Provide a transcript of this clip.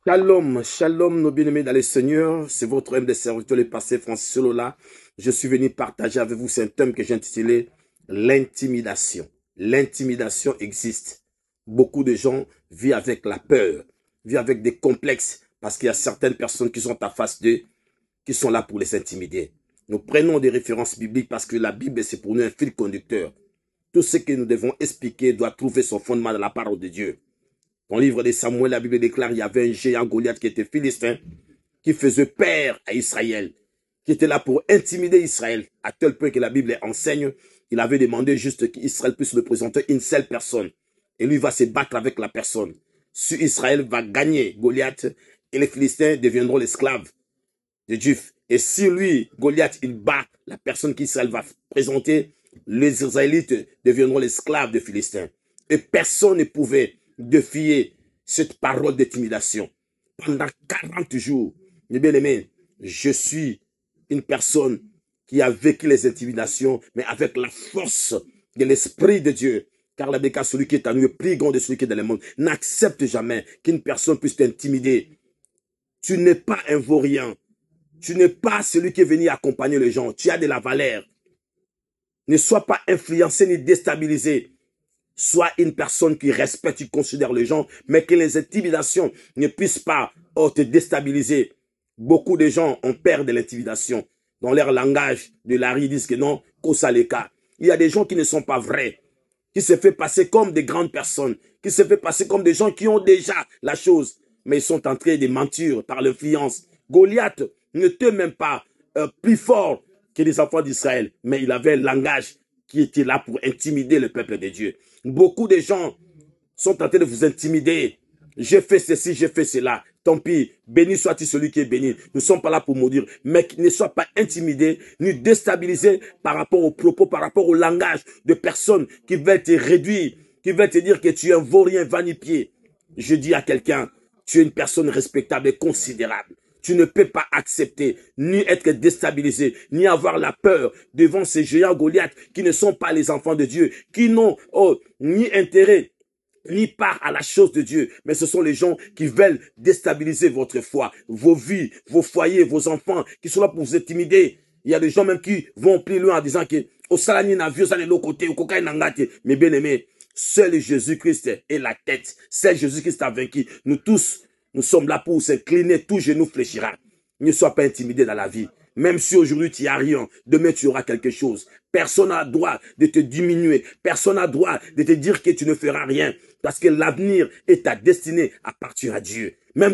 Shalom, shalom, nos bien-aimés dans le Seigneur. C'est votre homme de serviteur, le pasteur Francis Solola. Je suis venu partager avec vous un thème que j'ai intitulé l'intimidation. L'intimidation existe. Beaucoup de gens vivent avec la peur, vivent avec des complexes, parce qu'il y a certaines personnes qui sont en face d'eux, qui sont là pour les intimider. Nous prenons des références bibliques parce que la Bible, c'est pour nous un fil conducteur. Tout ce que nous devons expliquer doit trouver son fondement dans la parole de Dieu. Dans le livre de Samuel, la Bible déclare qu'il y avait un géant Goliath qui était philistin, qui faisait peur à Israël, qui était là pour intimider Israël, à tel point que la Bible enseigne qu'il avait demandé juste qu'Israël puisse le présenter une seule personne. Et lui va se battre avec la personne. Si Israël va gagner Goliath, et les Philistins deviendront l'esclave des Juifs. Et si lui, Goliath, il bat la personne qu'Israël va présenter, les Israélites deviendront l'esclave des Philistins. Et personne ne pouvait défier cette parole d'intimidation. Pendant 40 jours, mes bien-aimés, je suis une personne qui a vécu les intimidations, mais avec la force de l'Esprit de Dieu. Car la béca, celui qui est à nous est plus grand de celui qui est dans le monde. N'accepte jamais qu'une personne puisse t'intimider. Tu n'es pas un vaurien. Tu n'es pas celui qui est venu accompagner les gens. Tu as de la valeur. Ne sois pas influencé ni déstabilisé. Sois une personne qui respecte, qui considère les gens, mais que les intimidations ne puissent pas te déstabiliser. Beaucoup de gens ont peur de l'intimidation. Dans leur langage de Larry, ils disent que non, Kosaleka. Il y a des gens qui ne sont pas vrais, qui se font passer comme des grandes personnes, qui se font passer comme des gens qui ont déjà la chose, mais ils sont en train de mentir par l'influence. Goliath n'était même pas plus fort que les enfants d'Israël, mais il avait un langage qui était là pour intimider le peuple de Dieu. Beaucoup de gens sont en train de vous intimider. J'ai fait ceci, j'ai fait cela. Tant pis, béni soit-il celui qui est béni. Nous ne sommes pas là pour maudire. Mais ne sois pas intimidé, ni déstabilisé par rapport aux propos, par rapport au langage de personnes qui veulent te réduire, qui veulent te dire que tu es un vaurien vanipié. Je dis à quelqu'un, tu es une personne respectable et considérable. Tu ne peux pas accepter, ni être déstabilisé, ni avoir la peur devant ces géants Goliath qui ne sont pas les enfants de Dieu, qui n'ont ni intérêt, ni part à la chose de Dieu, mais ce sont les gens qui veulent déstabiliser votre foi, vos vies, vos foyers, vos enfants, qui sont là pour vous intimider. Il y a des gens même qui vont plus loin en disant que au salani na vieux ça de l'autre côté, au cocaïne n'angate. Mais bien aimé, seul Jésus-Christ est la tête. Seul Jésus-Christ a vaincu. Nous tous, nous sommes là pour s'incliner, tout genou fléchira. Ne sois pas intimidé dans la vie. Même si aujourd'hui tu n'as rien, demain tu auras quelque chose. Personne n'a droit de te diminuer. Personne n'a droit de te dire que tu ne feras rien. Parce que l'avenir et ta destinée appartient à Dieu. Même